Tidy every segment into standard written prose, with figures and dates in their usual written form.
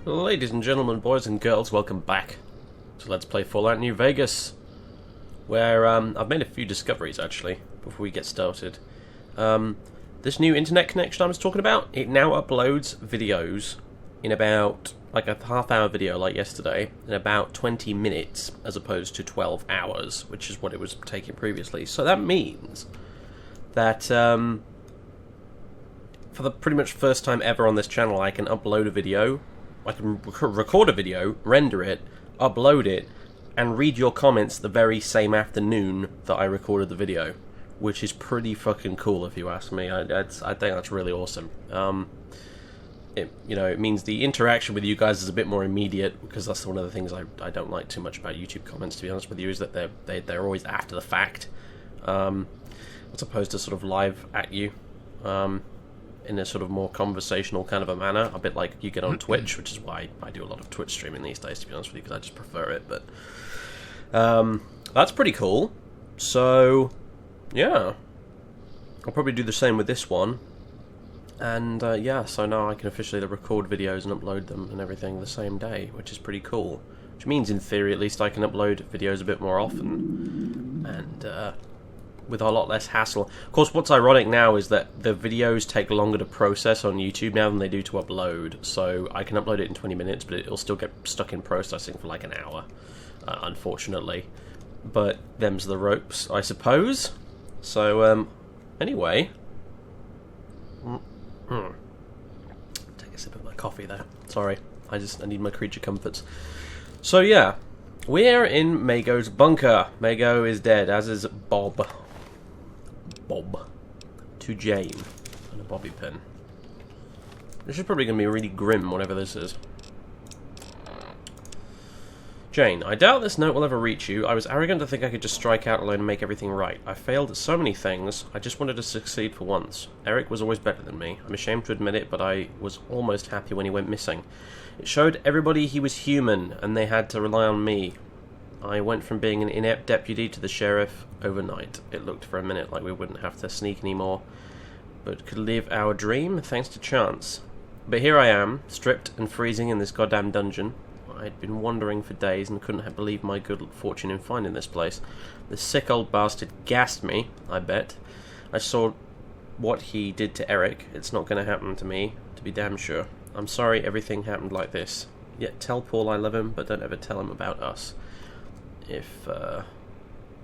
Ladies and gentlemen, boys and girls, welcome back to Let's Play Fallout New Vegas, where I've made a few discoveries, actually, before we get started. This new internet connection I was talking about, it now uploads videos in about, like a half-hour video like yesterday, in about 20 minutes, as opposed to 12 hours, which is what it was taking previously. So that means that, for the pretty much first time ever on this channel, I can upload a video, I can record a video, render it, upload it, and read your comments the very same afternoon that I recorded the video, which is pretty fucking cool if you ask me. I think that's really awesome. It means the interaction with you guys is a bit more immediate, because that's one of the things I don't like too much about YouTube comments, to be honest with you, is that they're always after the fact, as opposed to sort of live at you. In a sort of more conversational kind of a manner, a bit like you get on Twitch, which is why I do a lot of Twitch streaming these days, to be honest with you, because I just prefer it. But that's pretty cool. So yeah, I'll probably do the same with this one. And yeah, so now I can officially record videos and upload them and everything the same day, which is pretty cool. Which means, in theory, at least, I can upload videos a bit more often, and with a lot less hassle. Of course, what's ironic now is that the videos take longer to process on YouTube now than they do to upload. So I can upload it in 20 minutes, but it'll still get stuck in processing for like an hour, unfortunately. But them's the ropes, I suppose. So, anyway. Take a sip of my coffee there. Sorry, I need my creature comforts. So yeah, we're in Mago's bunker. Mago is dead, as is Bob. To Jane. And a bobby pin. This is probably going to be really grim, whatever this is. Jane, I doubt this note will ever reach you. I was arrogant to think I could just strike out alone and make everything right. I failed at so many things. I just wanted to succeed for once. Eric was always better than me. I'm ashamed to admit it, but I was almost happy when he went missing. It showed everybody he was human, and they had to rely on me. I went from being an inept deputy to the sheriff overnight. It looked for a minute like we wouldn't have to sneak anymore, but could live our dream thanks to chance. But here I am, stripped and freezing in this goddamn dungeon. I'd been wandering for days and couldn't believe my good fortune in finding this place. The sick old bastard gassed me, I bet. I saw what he did to Eric. It's not going to happen to me, to be damn sure. I'm sorry everything happened like this. Yet tell Paul I love him, but don't ever tell him about us. If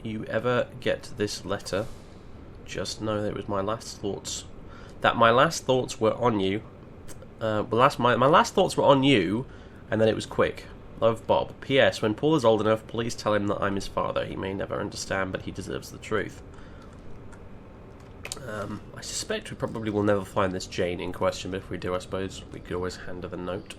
you ever get this letter, just know that it was my last thoughts. That my last thoughts were on you. My last thoughts were on you, and then it was quick. Love, Bob. P.S. When Paul is old enough, please tell him that I'm his father. He may never understand, but he deserves the truth. I suspect we probably will never find this Jane in question, but if we do, I suppose we could always hand her the note.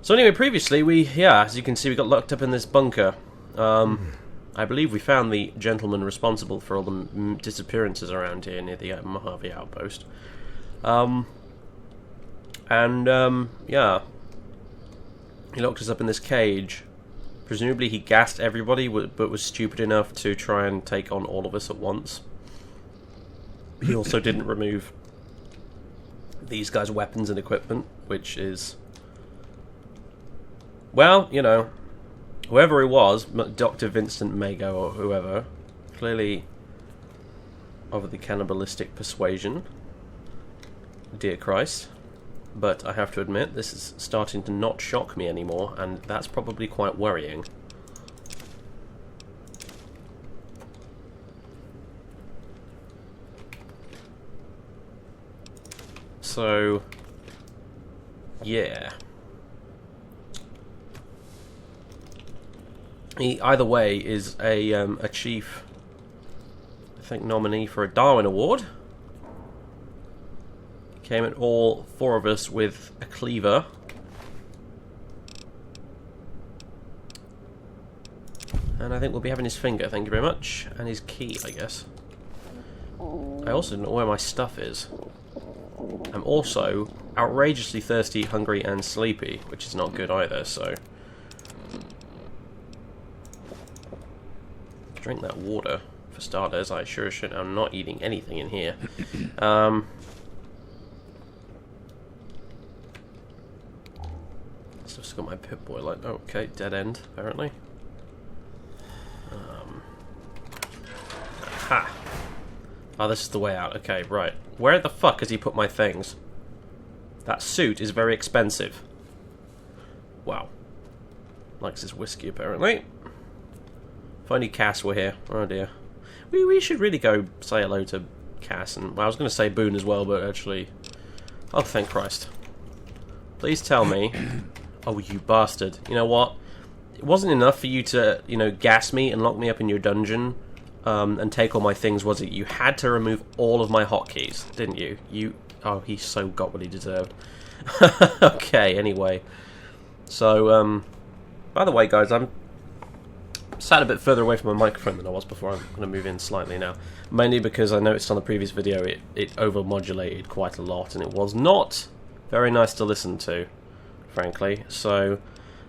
So anyway, previously, as you can see, we got locked up in this bunker. I believe we found the gentleman responsible for all the disappearances around here near the Mojave outpost. Yeah. He locked us up in this cage. Presumably he gassed everybody, but was stupid enough to try and take on all of us at once. He also didn't remove these guys' weapons and equipment, which is... Well, you know, whoever he was, Dr. Vincent Mago or whoever, clearly of the cannibalistic persuasion. Dear Christ. But I have to admit, this is starting to not shock me anymore, and that's probably quite worrying. So, yeah. He, either way, is a chief, I think, nominee for a Darwin Award. Came at all four of us with a cleaver. And I think we'll be having his finger, thank you very much. And his key, I guess. I also don't know where my stuff is. I'm also outrageously thirsty, hungry, and sleepy, which is not good either, so... Drink that water, for starters. I sure as shit am not eating anything in here. Still got my Pip-Boy, like, okay, dead end, apparently. Ha! Oh, this is the way out. Okay, right. Where the fuck has he put my things? That suit is very expensive. Wow. Likes his whiskey, apparently. If only Cass were here. Oh dear. We should really go say hello to Cass and... Well, I was going to say Boone as well, but actually... Oh, thank Christ. Please tell me... Oh, you bastard. You know what? It wasn't enough for you to, you know, gas me and lock me up in your dungeon and take all my things, was it? You had to remove all of my hotkeys, didn't you? Oh, he so got what he deserved. Okay, anyway. So, by the way, guys, I'm sat a bit further away from my microphone than I was before. I'm going to move in slightly now. Mainly because I noticed on the previous video it over-modulated quite a lot, and it was not very nice to listen to, frankly. So,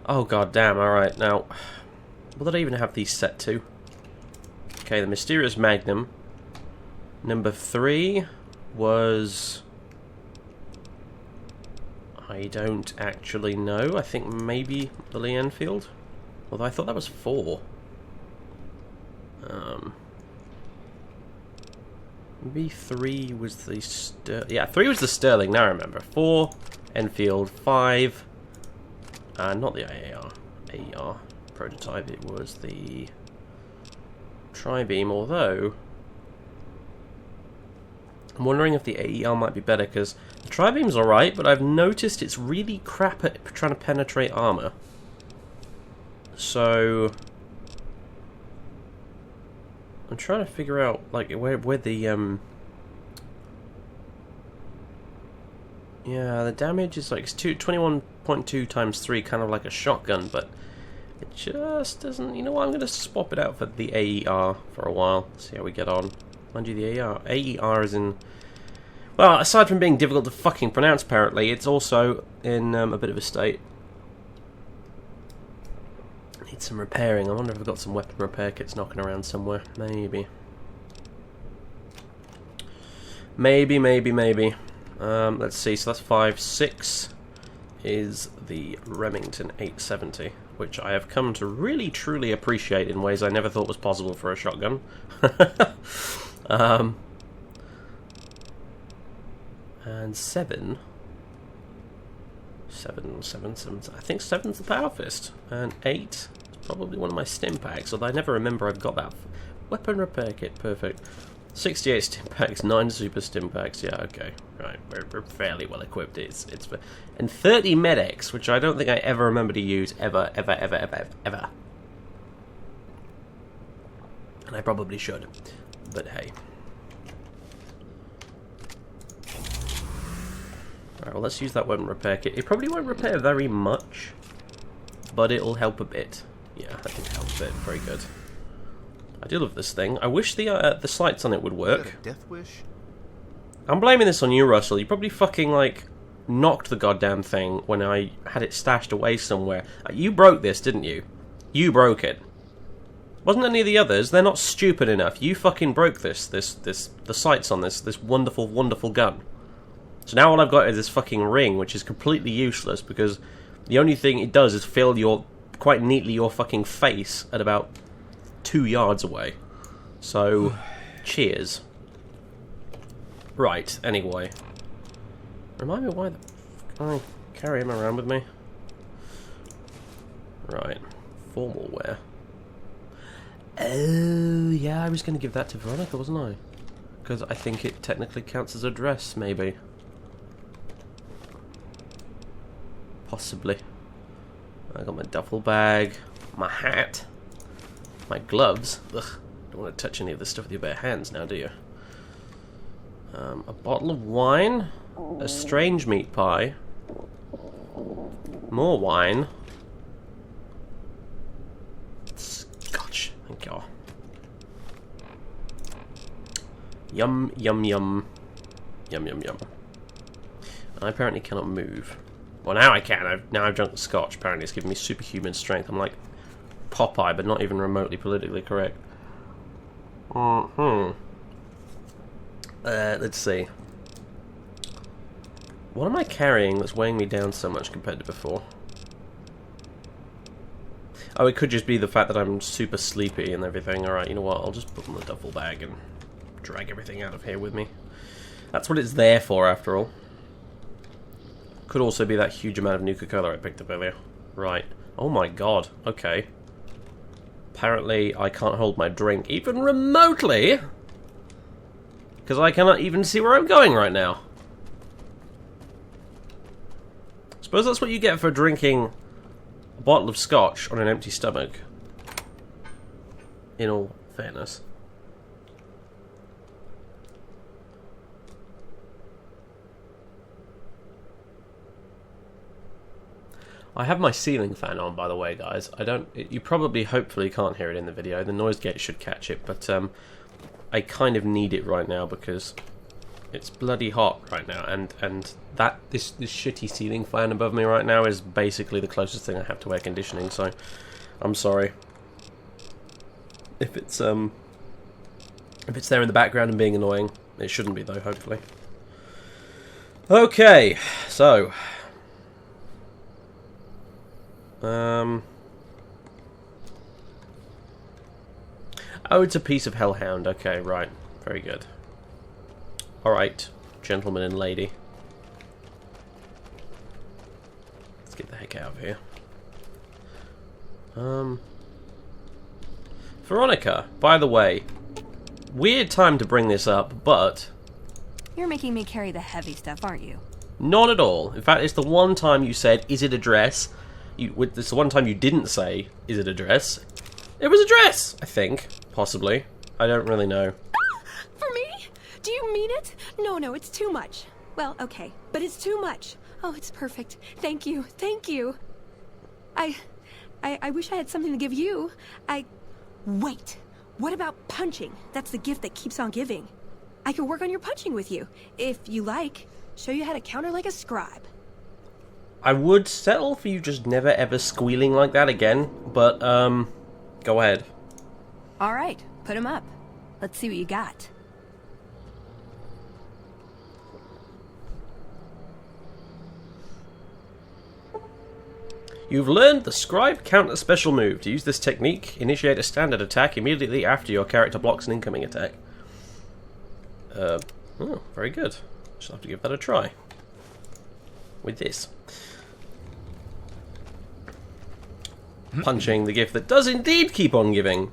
oh god damn, alright, now, what did I even have these set to? Okay, the Mysterious Magnum. Number 3 was... I don't actually know. I think maybe the Lee Enfield. Although I thought that was 4. Maybe 3 was the yeah, 3 was the Sterling, now I remember. 4, Enfield, 5... not the AER prototype, it was the Tri-Beam, although I'm wondering if the AER might be better, because the Tri-Beam's alright, but I've noticed it's really crap at trying to penetrate armor. So I'm trying to figure out like where the yeah, the damage is like 21.2 times 3, kind of like a shotgun, but it just doesn't... You know what, I'm going to swap it out for the AER for a while, see how we get on. Mind you, the AER is in... Well, aside from being difficult to fucking pronounce, apparently, it's also in a bit of a state. Needs some repairing. I wonder if I've got some weapon repair kits knocking around somewhere. Maybe. Maybe. Let's see, so that's 5. 6 is the Remington 870, which I have come to really truly appreciate in ways I never thought was possible for a shotgun. And 7, I think 7's the Power Fist, and 8 is probably one of my stim packs, although I never remember I've got that. Weapon repair kit, perfect. 68 stim packs, 9 super stim packs. Yeah, okay, right. We're fairly well equipped. It's and 30 medics, which I don't think I ever remember to use ever. And I probably should, but hey. Alright, well, let's use that weapon repair kit. It probably won't repair very much, but it'll help a bit. Yeah, I think it helps a bit. Very good. I do love this thing. I wish the sights on it would work. Death wish? I'm blaming this on you, Russell. You probably fucking, like, knocked the goddamn thing when I had it stashed away somewhere. You broke this, didn't you? You broke it. Wasn't any of the others? They're not stupid enough. You fucking broke the sights on this wonderful, wonderful gun. So now all I've got is this fucking ring, which is completely useless, because the only thing it does is fill quite neatly your fucking face at about 2 yards away. So, cheers. Right, anyway. Remind me why the fuck I carry him around with me. Right. Formal wear. Oh, yeah, I was going to give that to Veronica, wasn't I? Because I think it technically counts as a dress, maybe. Possibly. I got my duffel bag, my hat, my gloves. Ugh, don't want to touch any of this stuff with your bare hands now, do you? A bottle of wine, a strange meat pie, more wine, scotch, thank you. Yum, yum, yum. Yum, yum, yum. And I apparently cannot move. Well, now I can. Now I've drunk the scotch. Apparently it's giving me superhuman strength. I'm like Popeye, but not even remotely politically correct. Let's see. What am I carrying that's weighing me down so much compared to before? Oh, it could just be the fact that I'm super sleepy and everything. Alright, you know what? I'll just put in the duffel bag and drag everything out of here with me. That's what it's there for, after all. Could also be that huge amount of Nuka-Cola I picked up earlier. Right. Oh my god. Okay. Apparently, I can't hold my drink even remotely, because I cannot even see where I'm going right now. Suppose that's what you get for drinking a bottle of scotch on an empty stomach. In all fairness. I have my ceiling fan on, by the way, guys. You probably, hopefully, can't hear it in the video. The noise gate should catch it, but I kind of need it right now because it's bloody hot right now, and this shitty ceiling fan above me right now is basically the closest thing I have to air conditioning. So, I'm sorry if it's there in the background and being annoying. It shouldn't be though, hopefully. Okay, so. Oh, it's a piece of hellhound. Okay, right. Very good. Alright, gentleman and lady. Let's get the heck out of here. Veronica, by the way, weird time to bring this up, but... You're making me carry the heavy stuff, aren't you? Not at all. In fact, it's the one time you said, is it a dress? It's the one time you didn't say, is it a dress? It was a dress, I think. Possibly. I don't really know. For me? Do you mean it? No, it's too much. Well, okay, but it's too much. Oh, it's perfect. Thank you. I wish I had something to give you. Wait. What about punching? That's the gift that keeps on giving. I could work on your punching with you, if you like. Show you how to counter like a scribe. I would settle for you just never ever squealing like that again, but, go ahead. Alright, put him up. Let's see what you got. You've learned the Scribe Counter special move. To use this technique, initiate a standard attack immediately after your character blocks an incoming attack. Oh, very good. Shall have to give that a try. With this. Punching, the gift that does indeed keep on giving.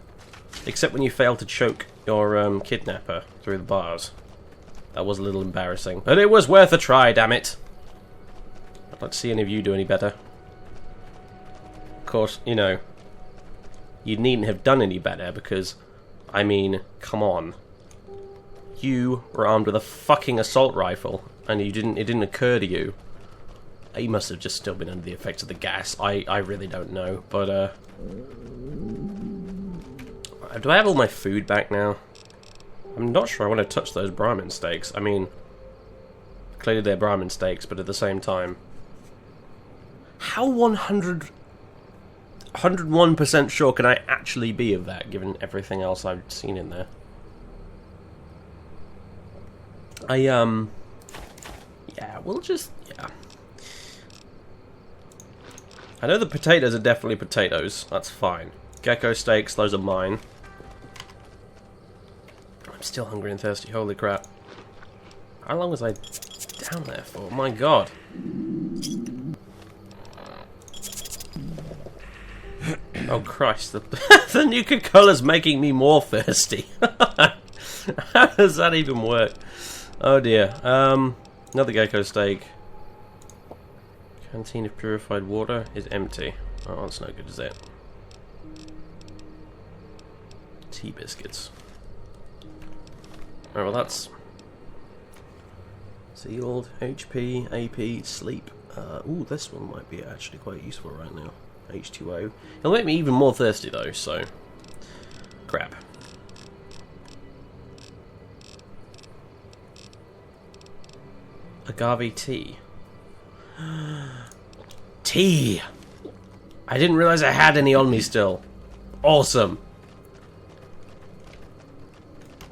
Except when you fail to choke your kidnapper through the bars. That was a little embarrassing. But it was worth a try, damn it. I'd like to see any of you do any better. Of course, you know, you needn't have done any better because, I mean, come on. You were armed with a fucking assault rifle and it didn't occur to you. He must have just still been under the effects of the gas. I really don't know. But, do I have all my food back now? I'm not sure I want to touch those Brahmin steaks. I mean, clearly they're Brahmin steaks, but at the same time... How 101% sure can I actually be of that, given everything else I've seen in there? Yeah, we'll just... yeah. I know the potatoes are definitely potatoes. That's fine. Gecko steaks, those are mine. I'm still hungry and thirsty. Holy crap. How long was I down there for? My god. Oh Christ, the Nuka-Cola's making me more thirsty. How does that even work? Oh dear. Another gecko steak. Canteen of purified water is empty. Oh, that's no good, is it? Tea biscuits. Alright, well that's... sealed, HP, AP, sleep. Ooh, this one might be actually quite useful right now. H2O. It'll make me even more thirsty though, so... crap. Agave tea. Tea! I didn't realize I had any on me still. Awesome!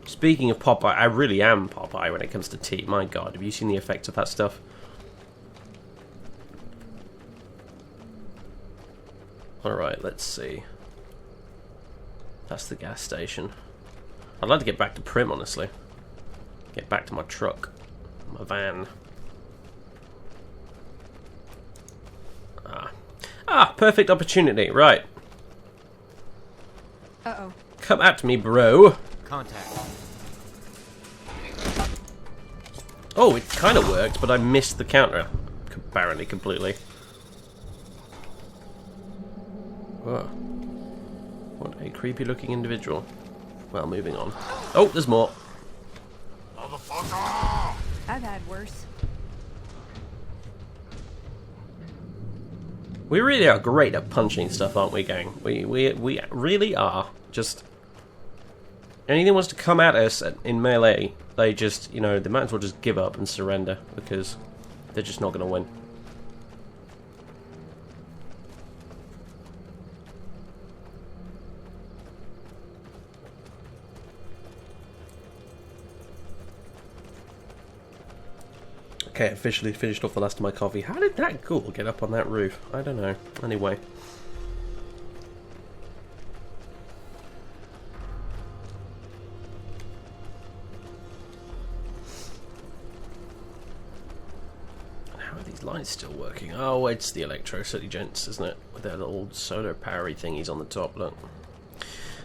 Speaking of Popeye, I really am Popeye when it comes to tea. My god, have you seen the effects of that stuff? Alright, let's see. That's the gas station. I'd like to get back to Prim, honestly. Get back to my truck. My van. Perfect opportunity. Right. Uh-oh. Come at me, bro. Contact. Oh, it kind of worked, but I missed the counter. Apparently, completely. Whoa. What a creepy-looking individual. Well, moving on. Oh, there's more. Motherfucker! I've had worse. We really are great at punching stuff, aren't we, gang? We really are. Just anything wants to come at us in melee, they just, you know, they might as well just give up and surrender because they're just not going to win. Okay, officially finished off the last of my coffee. How did that ghoul get up on that roof? I don't know. Anyway. How are these lights still working? Oh, it's the Electro City gents, isn't it? With their little solar powery thingies on the top, look.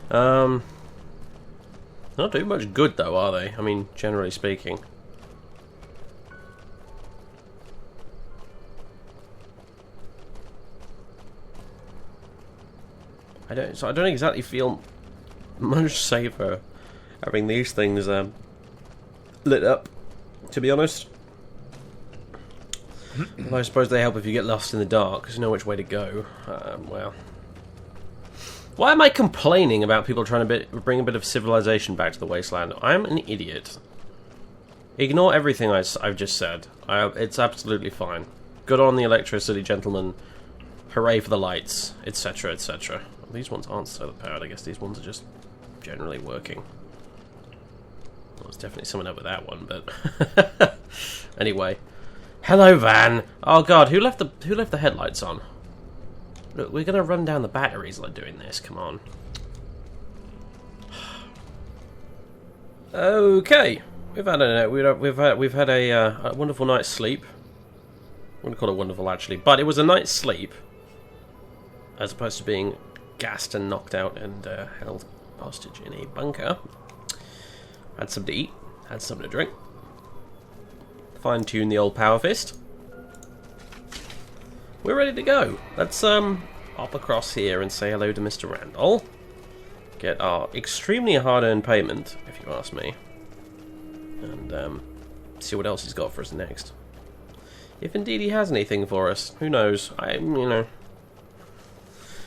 Not doing much good though, are they? I mean, generally speaking. I don't exactly feel much safer having these things lit up, to be honest. Although I suppose they help if you get lost in the dark, because you know which way to go. Well, why am I complaining about people trying to bring a bit of civilization back to the wasteland? I'm an idiot. Ignore everything I've just said. It's absolutely fine. Good on the Electro City gentlemen. Hooray for the lights, etc., etc. These ones aren't solar powered. I guess these ones are just generally working. Well, there's definitely someone up with that one, but anyway. Hello, van. Oh god, who left the headlights on? Look, we're gonna run down the batteries like doing this. Come on. Okay, we've had a wonderful night's sleep. I wouldn't call it wonderful actually, but it was a night's sleep, as opposed to being gassed and knocked out and held hostage in a bunker. Had something to eat, had something to drink. Fine-tune the old power fist. We're ready to go. Let's hop across here and say hello to Mr. Randall. Get our extremely hard-earned payment, if you ask me. And see what else he's got for us next. If indeed he has anything for us, who knows? You know.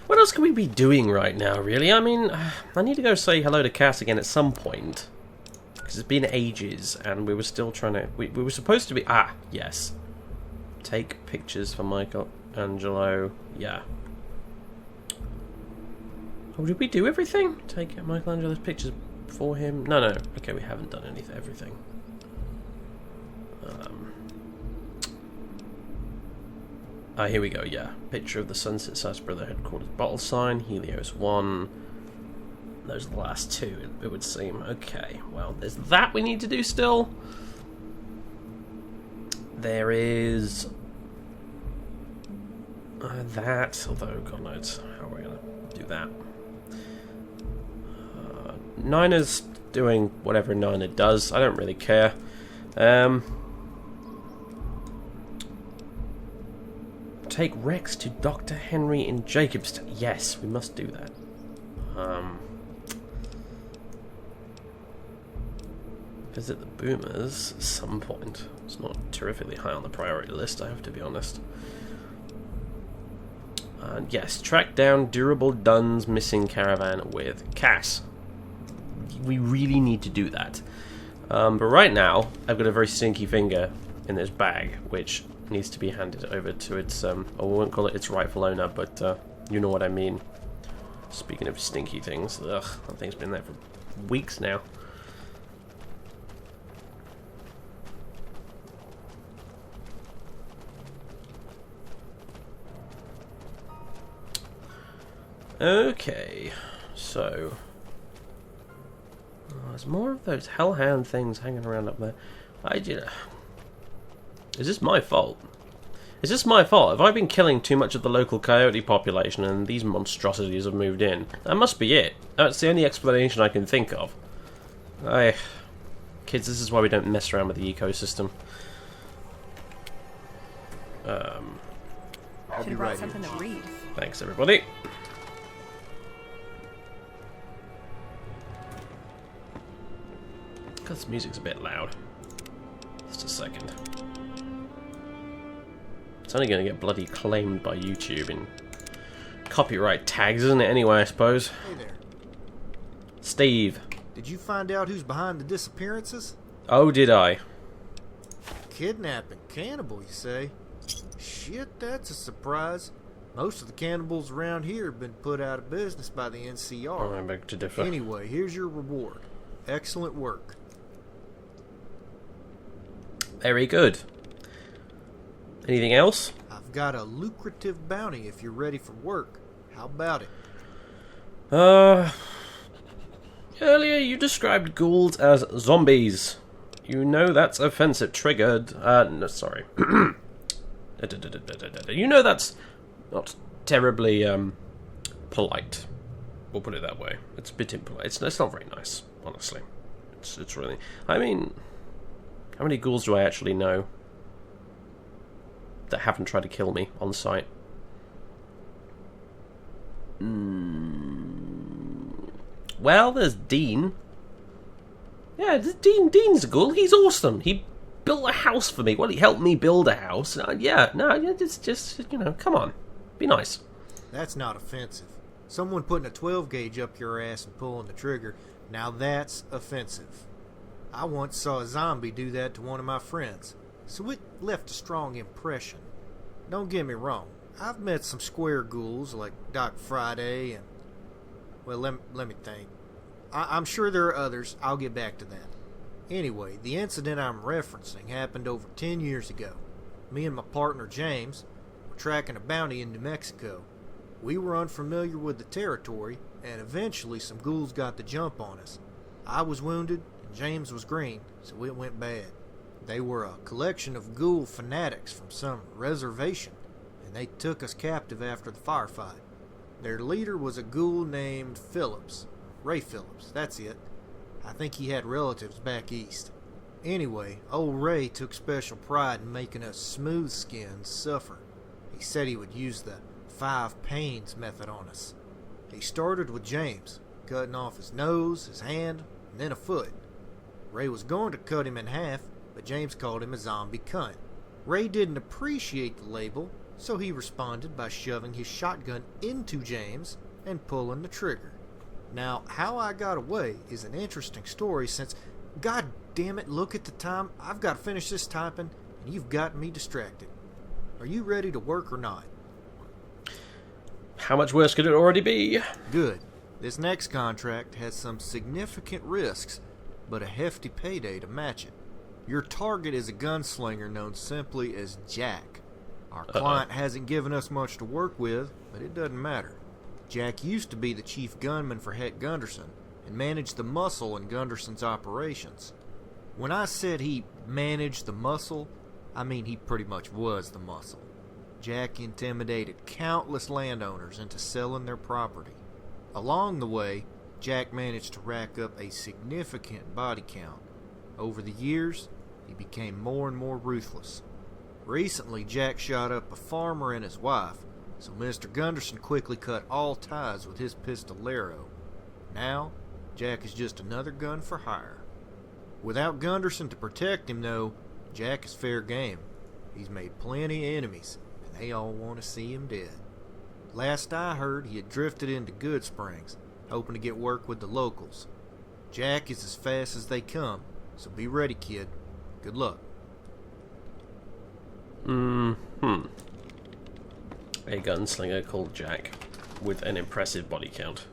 What else can we be doing right now, really? I mean, I need to go say hello to Cass again at some point. Because it's been ages, and we were still trying to... We were supposed to be... Ah, yes. Take pictures for Michelangelo. Yeah. Oh, did we do everything? Take Michelangelo's pictures for him? No. Okay, we haven't done everything. Here we go, yeah. Picture of the Sunset Size Brother Headquarters bottle sign, Helios 1. Those are the last two, it would seem. Okay, well, there's that we need to do still. There is... that, although, God knows, how are we going to do that? Nina's doing whatever Nina does, I don't really care. Take Rex to Dr. Henry in Jacobstown. Yes, we must do that. Visit the Boomers at some point. It's not terrifically high on the priority list, I have to be honest. And yes, track down Durable Dunn's missing caravan with Cass. We really need to do that. But right now, I've got a very stinky finger in this bag, which needs to be handed over to its, I won't call it its rightful owner, but you know what I mean. Speaking of stinky things, ugh, that thing's been there for weeks now. Okay, so there's more of those hellhound things hanging around up there. Is this my fault? Is this my fault? Have I been killing too much of the local coyote population and these monstrosities have moved in? That must be it. That's the only explanation I can think of. Kids, this is why we don't mess around with the ecosystem. I'll be right something to read. Thanks, everybody. God, this music's a bit loud. Just a second. It's only going to get bloody claimed by YouTube in copyright tags, isn't it, anyway, I suppose? Hey there. Steve. Did you find out who's behind the disappearances? Oh, did I? Kidnapping cannibal, you say? Shit, that's a surprise. Most of the cannibals around here have been put out of business by the NCR. Oh, I beg to differ. Anyway, here's your reward. Excellent work. Very good. Anything else? I've got a lucrative bounty if you're ready for work. How about it? Earlier you described ghouls as zombies. You know that's offensive. Triggered. No, sorry. You know that's not terribly, polite. We'll put it that way. It's a bit impolite. It's not very nice, honestly. It's really... I mean... How many ghouls do I actually know that haven't tried to kill me on sight? Well, there's Dean. Yeah, Dean's a ghoul. He's awesome. He built a house for me. Well, he helped me build a house. It's just, you know, come on. Be nice. That's not offensive. Someone putting a 12 gauge up your ass and pulling the trigger, now that's offensive. I once saw a zombie do that to one of my friends, so it left a strong impression. Don't get me wrong, I've met some square ghouls like Doc Friday and... Well, let me think. I'm sure there are others. I'll get back to that. Anyway, the incident I'm referencing happened over 10 years ago. Me and my partner James were tracking a bounty in New Mexico. We were unfamiliar with the territory, and eventually some ghouls got the jump on us. I was wounded, and James was green, so it went bad. They were a collection of ghoul fanatics from some reservation, and they took us captive after the firefight. Their leader was a ghoul named Phillips. Ray Phillips, that's it. I think he had relatives back east. Anyway, old Ray took special pride in making us smooth skins suffer. He said he would use the 5 pains method on us. He started with James, cutting off his nose, his hand, and then a foot. Ray was going to cut him in half, but James called him a zombie cunt. Ray didn't appreciate the label, so he responded by shoving his shotgun into James and pulling the trigger. Now, how I got away is an interesting story since, god damn it, look at the time, I've got to finish this typing, and you've got me distracted. Are you ready to work or not? How much worse could it already be? Good. This next contract has some significant risks, but a hefty payday to match it. Your target is a gunslinger known simply as Jack. Our client hasn't given us much to work with, but it doesn't matter. Jack used to be the chief gunman for Het Gunderson and managed the muscle in Gunderson's operations. When I said he managed the muscle, I mean he pretty much was the muscle. Jack intimidated countless landowners into selling their property. Along the way, Jack managed to rack up a significant body count. Over the years, he became more and more ruthless. Recently, Jack shot up a farmer and his wife, so Mr. Gunderson quickly cut all ties with his pistolero. Now, Jack is just another gun for hire. Without Gunderson to protect him, though, Jack is fair game. He's made plenty of enemies, and they all want to see him dead. Last I heard, he had drifted into Good Springs, hoping to get work with the locals. Jack is as fast as they come, so be ready, kid. Good luck. A gunslinger called Jack, with an impressive body count.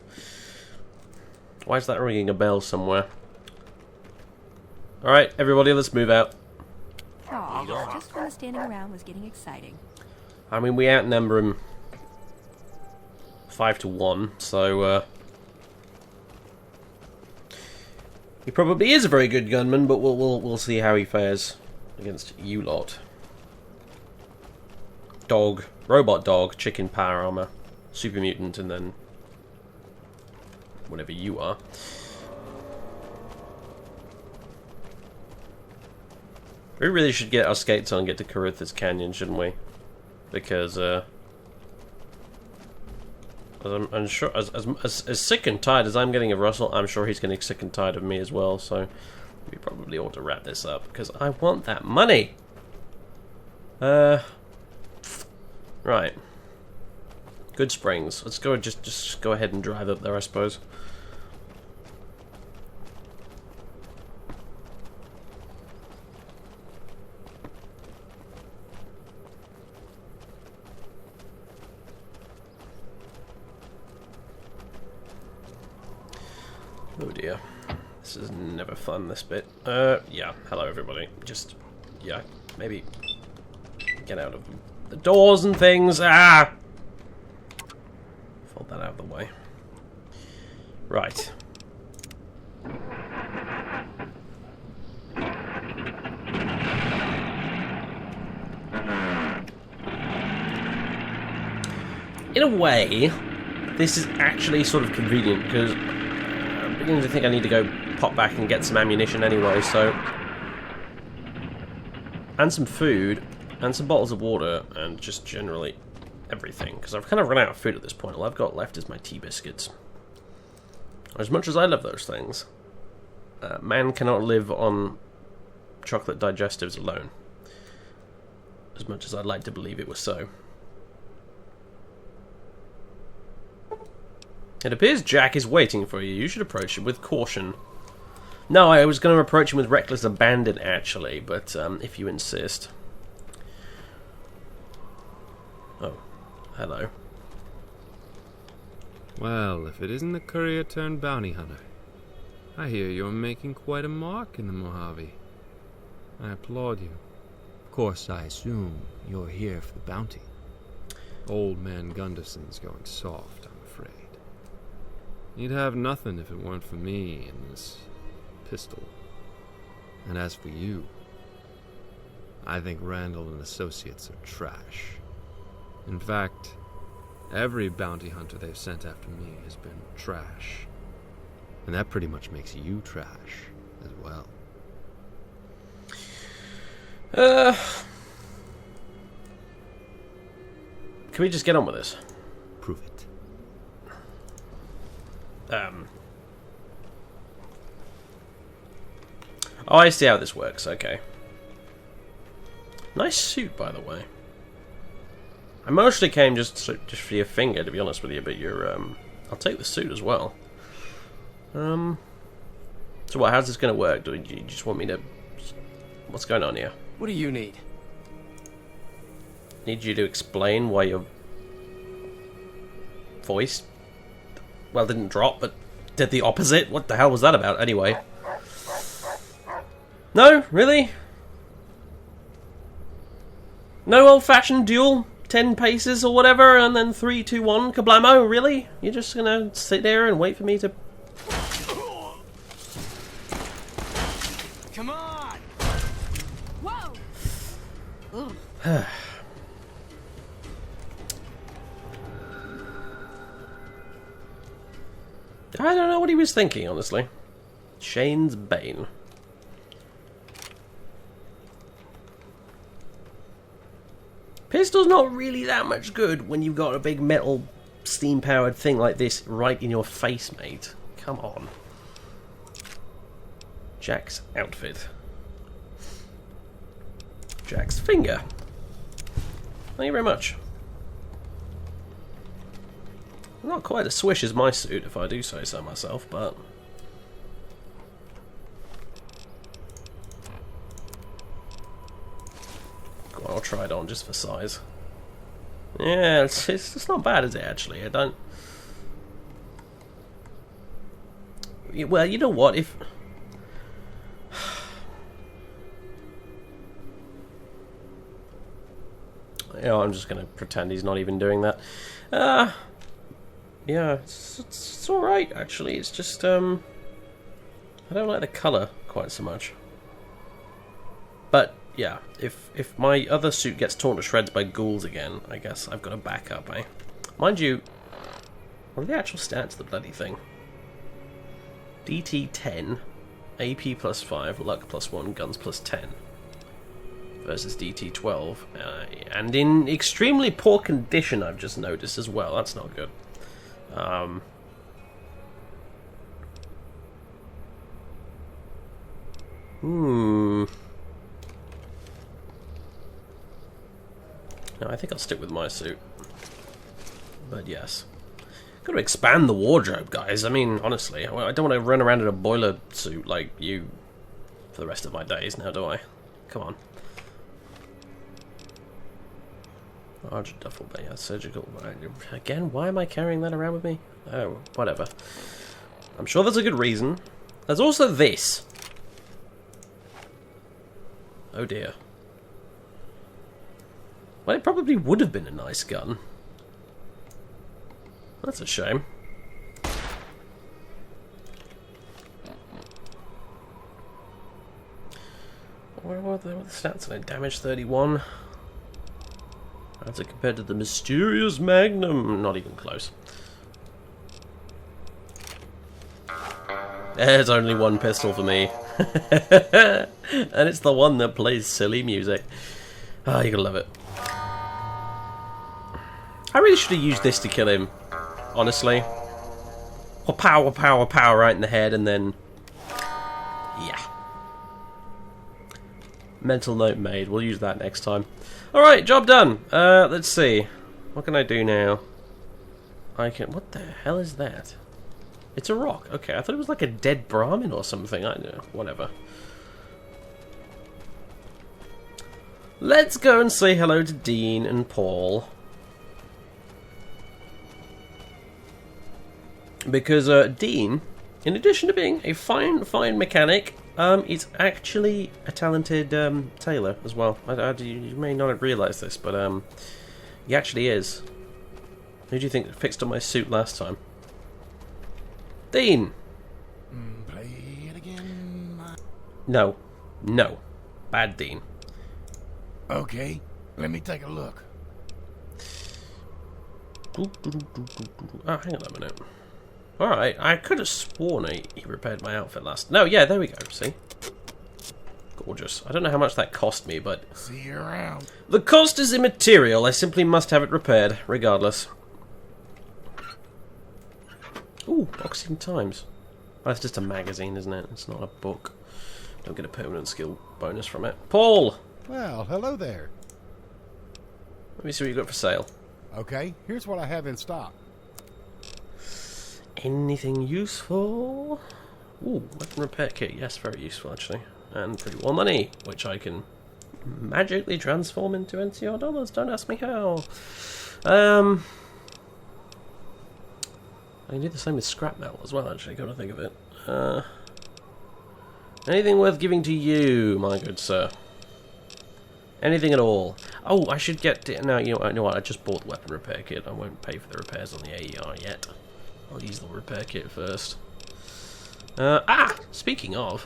Why is that ringing a bell somewhere? Alright, everybody, let's move out. Aw, just when the standing around was getting exciting. I mean, we outnumber him 5-1, so he probably is a very good gunman, but we'll see how he fares against you lot. Dog, robot dog, chicken power armor, super mutant, and then whatever you are. We really should get our skates on and get to Caritha's Canyon, shouldn't we? Because I'm sure, as sick and tired as I'm getting of Russell, I'm sure he's getting sick and tired of me as well. So we probably ought to wrap this up because I want that money. Right. Good Springs. Let's go. Just go ahead and drive up there, I suppose. Oh dear. This is never fun, this bit. Yeah. Hello, everybody. Just, yeah, maybe get out of the doors and things. Ah! Fold that out of the way. Right. In a way, this is actually sort of convenient because I'm beginning to think I need to go pop back and get some ammunition anyway, so... And some food, and some bottles of water, and just generally everything. Because I've kind of run out of food at this point. All I've got left is my tea biscuits. As much as I love those things, man cannot live on chocolate digestives alone. As much as I'd like to believe it was so. It appears Jack is waiting for you. You should approach him with caution. No, I was going to approach him with reckless abandon, actually, but if you insist. Oh, hello. Well, if it isn't the courier turned bounty hunter. I hear you're making quite a mark in the Mojave. I applaud you. Of course, I assume you're here for the bounty. Old man Gunderson's going soft, I'm afraid. He'd have nothing if it weren't for me and this pistol. And as for you, I think Randall and Associates are trash. In fact, every bounty hunter they've sent after me has been trash. And that pretty much makes you trash as well. Can we just get on with this? Prove it. Oh, I see how this works, okay. Nice suit, by the way. I mostly came just for your finger, to be honest with you, but you're, I'll take the suit as well. So what, how's this gonna work? Do you just want me to... What's going on here? What do you need? Need you to explain why your voice, well, didn't drop, but did the opposite? What the hell was that about, anyway? No? Really? No old-fashioned duel? 10 paces or whatever, and then 3, 2, 1, kablamo? Really? You're just gonna sit there and wait for me to... Come on! Whoa! I don't know what he was thinking, honestly. Shane's Bane. Pistol's not really that much good when you've got a big metal steam-powered thing like this right in your face, mate. Come on. Jack's outfit. Jack's finger. Thank you very much. Not quite as swish as my suit, if I do say so myself, but... Go on, I'll try it on just for size. Yeah, it's not bad, is it, actually? I don't... Well, you know what, if... You know, I'm just going to pretend he's not even doing that. Yeah, it's alright, actually. It's just, I don't like the colour quite so much. But, yeah, if my other suit gets torn to shreds by ghouls again, I guess I've got a backup, eh? Mind you, what are the actual stats of the bloody thing? DT 10, AP plus 5, luck plus 1, guns plus 10. Versus DT 12, and in extremely poor condition, I've just noticed as well. That's not good. No, I think I'll stick with my suit. But yes. Got to expand the wardrobe, guys. I mean, honestly, I don't want to run around in a boiler suit like you for the rest of my days now, do I? Come on. Large duffel bag, surgical. Again, why am I carrying that around with me? Oh, whatever. I'm sure there's a good reason. There's also this. Oh dear. Well, it probably would have been a nice gun. That's a shame. What are the stats on it? Damage 31. How's it compared to the mysterious Magnum? Not even close. There's only one pistol for me. And it's the one that plays silly music. Ah, you gotta love it. I really should have used this to kill him. Honestly. Pow, pow, pow, right in the head, and then... Yeah. Mental note made. We'll use that next time. Alright, job done. Let's see. What can I do now? I can... What the hell is that? It's a rock. Okay, I thought it was like a dead Brahmin or something. I don't know. Whatever. Let's go and say hello to Dean and Paul. Because Dean, in addition to being a fine mechanic, is actually a talented tailor as well. You may not have realised this, but he actually is. Who do you think fixed up my suit last time? Dean! Play it again. No. No. Bad Dean. Okay, let me take a look. Oh, hang on a minute. Alright, I could have sworn he repaired my outfit last... No, yeah, there we go, see? Gorgeous. I don't know how much that cost me, but... See you around. The cost is immaterial. I simply must have it repaired, regardless. Ooh, Boxing Times. Oh, that's just a magazine, isn't it? It's not a book. Don't get a permanent skill bonus from it. Paul! Well, hello there. Let me see what you got for sale. Okay, here's what I have in stock. Anything useful? Ooh, weapon repair kit. Yes, very useful, actually. And pretty well money, which I can magically transform into NCR dollars. Don't ask me how. I can do the same with scrap metal as well, actually, come to think of it. Anything worth giving to you, my good sir? Anything at all? Oh, I should get... No, you know what? I just bought the weapon repair kit. I won't pay for the repairs on the AER yet. I'll use the repair kit first. Speaking of...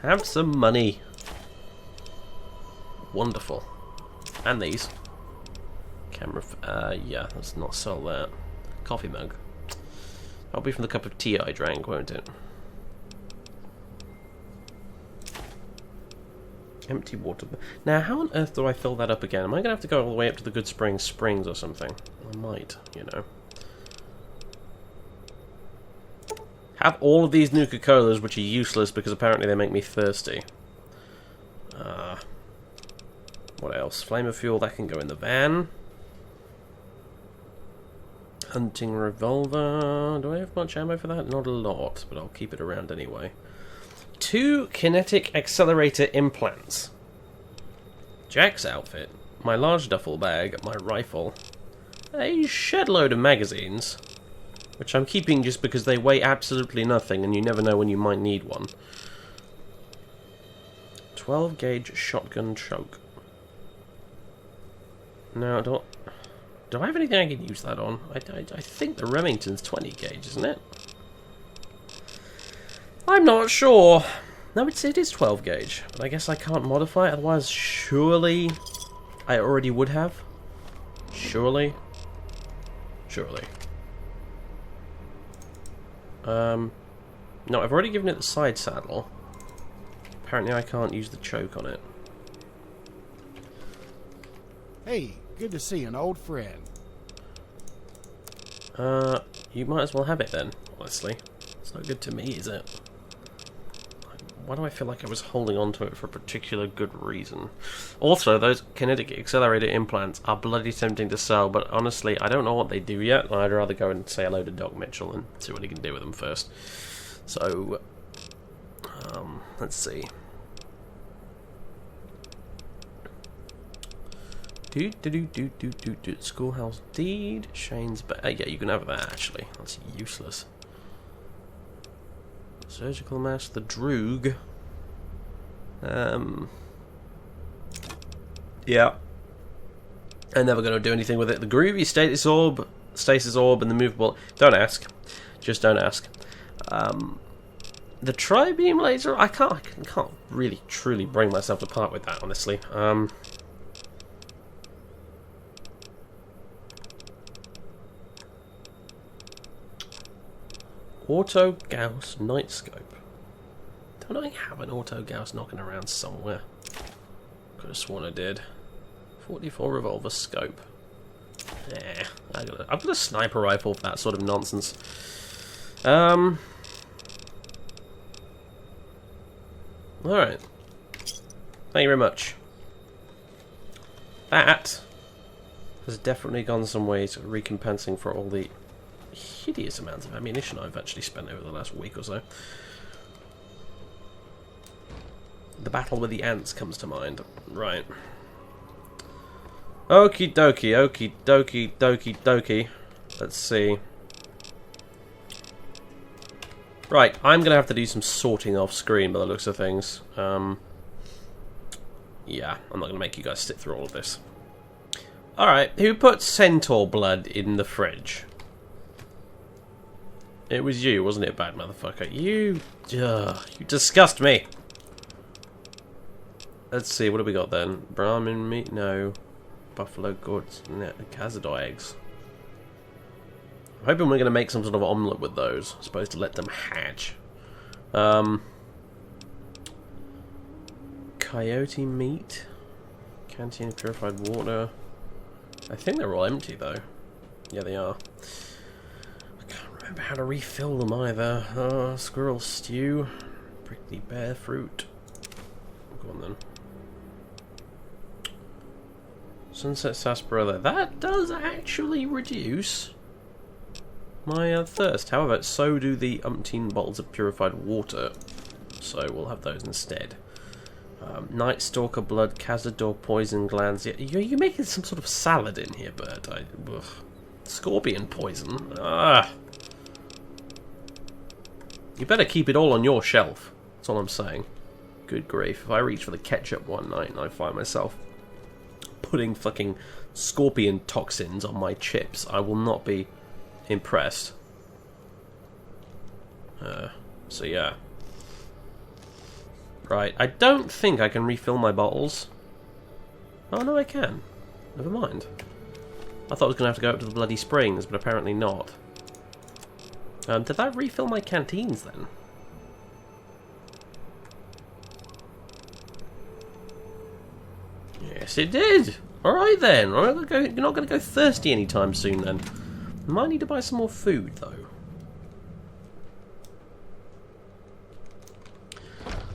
Have some money. Wonderful. And these. Camera... yeah, let's not sell that. Coffee mug. That'll be from the cup of tea I drank, won't it? Empty water. Now, how on earth do I fill that up again? Am I going to have to go all the way up to the Good Springs or something? I might, you know. Have all of these Nuka-Colas, which are useless because apparently they make me thirsty. What else? Flame of fuel, that can go in the van. Hunting revolver. Do I have much ammo for that? Not a lot, but I'll keep it around anyway. 2 kinetic accelerator implants. Jack's outfit, my large duffel bag, my rifle, a shed load of magazines, which I'm keeping just because they weigh absolutely nothing and you never know when you might need one. 12 gauge shotgun choke. Now, do I have anything I can use that on? I think the Remington's 20 gauge, isn't it? I'm not sure. No, it is 12 gauge, but I guess I can't modify it, otherwise surely I already would have. Surely. No, I've already given it the side saddle. Apparently I can't use the choke on it. Hey, good to see an old friend. You might as well have it then, honestly. It's not good to me, is it? Why do I feel like I was holding on to it for a particular good reason? Also, those kinetic accelerator implants are bloody tempting to sell, but honestly, I don't know what they do yet. I'd rather go and say hello to Doc Mitchell and see what he can do with them first. So, let's see. Schoolhouse deed, Shane's yeah, you can have that actually. That's useless. Surgical mask, the Droog. Yeah. I'm never going to do anything with it. The groovy stasis orb, and the movable. Don't ask. Just don't ask. The tri-beam laser. I can't really truly bring myself to part with that, honestly. Auto Gauss night scope. Don't I have an Auto Gauss knocking around somewhere? Could have sworn I did. 44 revolver scope. Yeah, I've got a sniper rifle for that sort of nonsense. Alright. Thank you very much. That has definitely gone some way to recompensing for all the hideous amounts of ammunition I've actually spent over the last week or so. The battle with the ants comes to mind. Right. Okie dokie, okie dokie, dokie dokie. Let's see. Right, I'm going to have to do some sorting off screen by the looks of things. Yeah, I'm not going to make you guys sit through all of this. Alright, who put centaur blood in the fridge? It was you, wasn't it, bad motherfucker? You disgust me. Let's see, what have we got then? Brahmin meat? No. Buffalo goods? No. Cazador eggs. I'm hoping we're going to make some sort of omelette with those. I'm supposed to let them hatch. Coyote meat. Canteen of purified water. I think they're all empty though. Yeah, they are. Remember how to refill them either. Squirrel stew, prickly bear fruit. Go on then. Sunset sarsaparilla. That does actually reduce my thirst. However, so do the umpteen bottles of purified water. So we'll have those instead. Night Stalker blood, Cazador poison glands. You're making some sort of salad in here, Bert. Scorpion poison. You better keep it all on your shelf. That's all I'm saying. Good grief. If I reach for the ketchup one night and I find myself putting fucking scorpion toxins on my chips, I will not be impressed. So yeah. Right, I don't think I can refill my bottles. Oh no, I can. Never mind. I thought I was going to have to go up to the bloody springs, but apparently not. Did that refill my canteens then? Yes, it did. Alright then. You're not going to go thirsty anytime soon then. Might need to buy some more food though.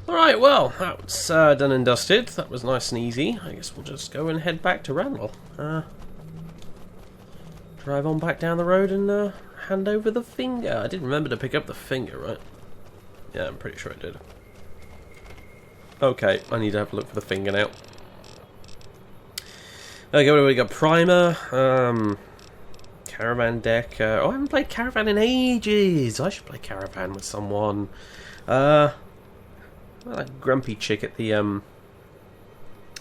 Alright, well, that's done and dusted. That was nice and easy. I guess we'll just go and head back to Randall. Drive on back down the road and hand over the finger. I didn't remember to pick up the finger, right? Yeah, I'm pretty sure I did. Okay, I need to have a look for the finger now. Okay, what do we got? Primer, Caravan deck. Oh, I haven't played Caravan in ages. I should play Caravan with someone. Well, that grumpy chick at the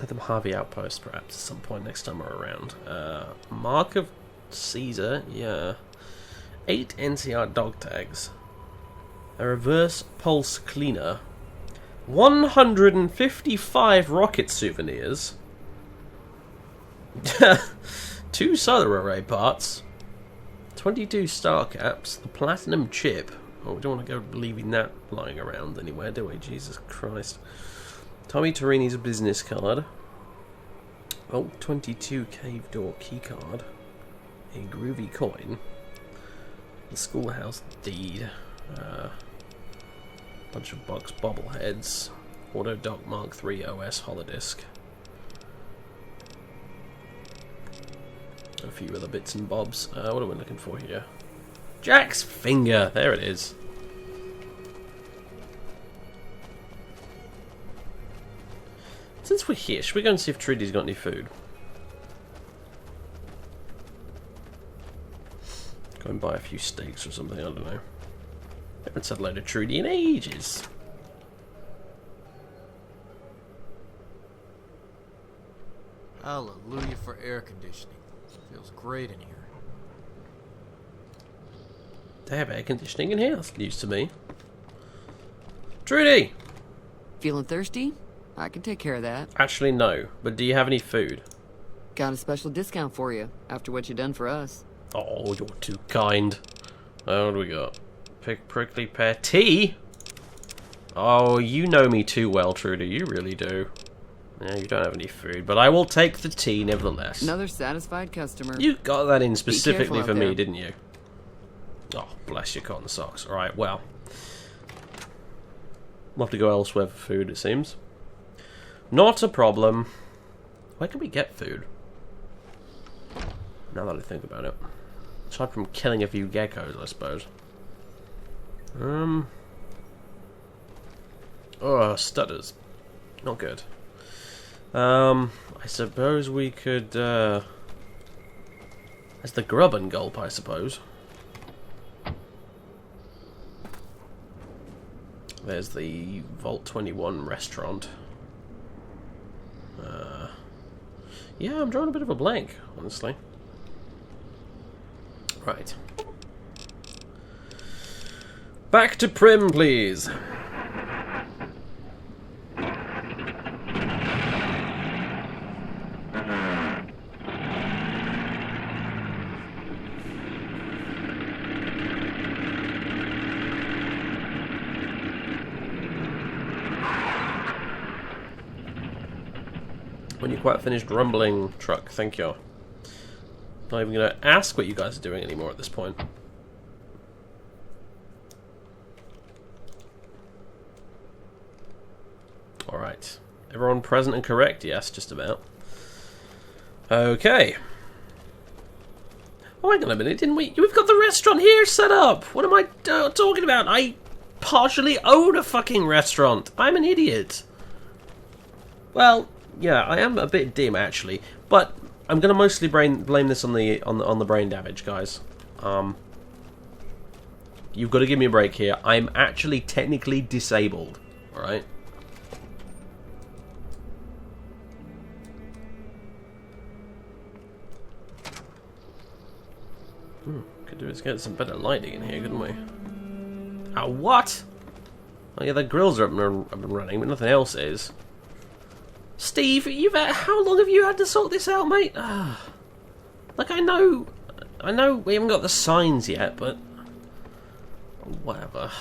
Mojave Outpost, perhaps, at some point next time we're around. Mark of Caesar, yeah. 8 NCR dog tags. A reverse pulse cleaner. 155 rocket souvenirs. 2 solar array parts. 22 star caps. The platinum chip. Oh, we don't want to go leaving that lying around anywhere, do we? Jesus Christ. Tommy Torini's business card. Oh, 22 cave door keycard. A groovy coin. The schoolhouse deed. Bunch of box bobbleheads. Autodoc Mark III OS holodisc. A few other bits and bobs. What are we looking for here? Jack's finger! There it is. Since we're here, should we go and see if Trudy's got any food? Go and buy a few steaks or something, I don't know. Haven't said hello to Trudy in ages. Hallelujah for air conditioning. Feels great in here. They have air conditioning in here? That's news to me. Trudy! Feeling thirsty? I can take care of that. Actually, no. But do you have any food? Got a special discount for you after what you done for us. Oh, you're too kind. What do we got? Prickly pear tea? Oh, you know me too well, Trudy. You really do. Yeah, you don't have any food, but I will take the tea nevertheless. Another satisfied customer. You got that in specifically careful for out me, there. didn't you? Oh, bless your cotton socks. Alright, well. We'll have to go elsewhere for food, it seems. Not a problem. Where can we get food? Now that I think about it. Aside from killing a few geckos, I suppose. Oh, stutters. Not good. I suppose we could, That's the grub and gulp, I suppose. There's the Vault 21 restaurant. Yeah, I'm drawing a bit of a blank, honestly. Right. Back to Prim, please. When you're quite finished rumbling, truck, thank you. Not even going to ask what you guys are doing anymore at this point. Alright. Everyone present and correct? Yes, just about. Okay. Oh, hang on a minute, didn't we? We've got the restaurant here set up! What am I talking about? I partially own a fucking restaurant! I'm an idiot! Well, yeah, I am a bit dim, actually. But I'm going to mostly blame this on the brain damage, guys. You've got to give me a break here. I'm actually technically disabled, alright? Could do is get some better lighting in here, couldn't we? Oh, what? Oh yeah, the grills are up and running, but nothing else is. Steve, how long have you had to sort this out, mate? Like, I know we haven't got the signs yet, but whatever.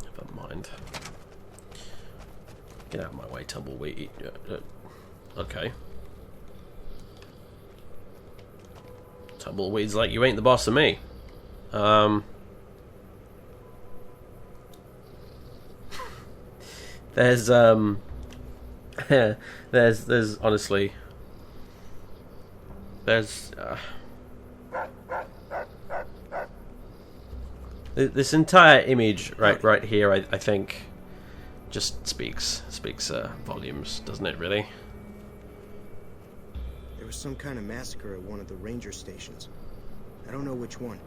Never mind. Get out of my way, tumbleweed. Okay. Tumbleweed's like, you ain't the boss of me. There's there's honestly this entire image right here I think just speaks volumes, doesn't it, really? There was some kind of massacre at one of the ranger stations. I don't know which one.